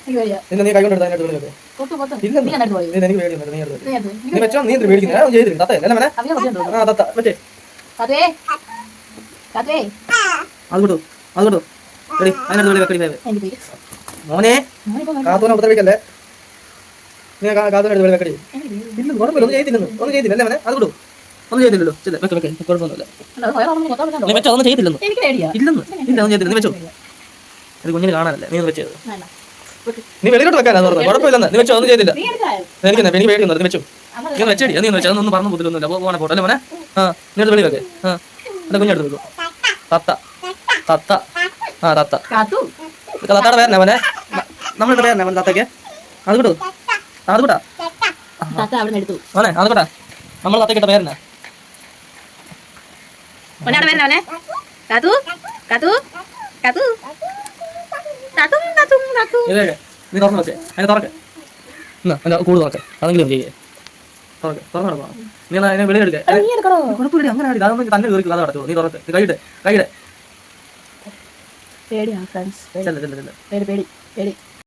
നിന്നെ നീ കൈ കൊണ്ട് എടുത്താൽ വെളിയൊക്കെ എനിക്ക് പേടിയൊന്നും നീ വെച്ചോ. നീ എന്ത് പേടിക്കുന്നത് ചെയ്തില്ല തത്തേ അല്ല മനെ ആ തത്ത മറ്റേ അത് വിട്ടു എടി അതിനകത്ത് വെളി വെക്കടി മോനെ കാത്തൂനെ ഉപദ്രവിക്കല്ലേ. നീ കാത്തൂനെ വെളി വെക്കടി. ഇല്ല കുഴപ്പമില്ല ഒന്നും ചെയ്തില്ല അല്ലേ മനെ അത് വിട്ടു ഒന്നും ചെയ്തില്ലല്ലോ. വെക്കെ കുഴപ്പമൊന്നുമില്ല. നീ വെച്ചോ ഒന്നും ചെയ്തില്ലെന്ന് ഇല്ലെന്ന് ഇല്ല ഒന്നും ചെയ്തില്ല. നീ വെച്ചോ ഇത് കുഞ്ഞിന് കാണാനല്ലേ നീ ഒന്ന് വെച്ചത്. നീ വെളിയിലോട്ട് വെക്കാനാന്ന് പറഞ്ഞു കുഴപ്പമില്ലെന്ന്. നീ വെച്ചോ ഒന്നും ചെയ്തില്ല. എനിക്ക് പേടിയൊന്നും നീ വെച്ചു നീ ഒന്ന് വെച്ചേടി. നീ ഒന്ന് വെച്ചാൽ ഒന്നും പറഞ്ഞു ബുദ്ധിമുട്ടൊന്നുമില്ല. പോകണേ പോട്ടെ അല്ലേ മോനെ. നീ അത് വെളി വെക്കേ. എന്റെ കുഞ്ഞെടുത്ത് വെക്കും. തത്ത ആ തത്ത തത്തയുടെ പേരനെ മോനെ നമ്മളുടെ പേരനെ മോനെ തത്തയ്ക്ക് അത് വിട്ടു അത് വിട്ടാ മോനെ അത് വിട്ടാ നമ്മൾ തത്തക്കിട്ട പേരനെ ഇതൊക്കെ നീ തുറന്നു വെച്ചേ അതിനെ തുറക്കെ എന്നാ കൂട് തുറക്കെ അതെങ്കിലും ചെയ്യേ തുറന്നു നീ അതിനെ വെളിയെടുക്കേ കുഴപ്പമില്ല അങ്ങനെ ആടി അതൊന്നും തന്നെ കയറിക്കും അത് നടത്തുള്ളൂ. നീ തുറക്ക് നീ കൈയിടെ പേടിയാണ് ഫ്രണ്ട്സ്. പേടി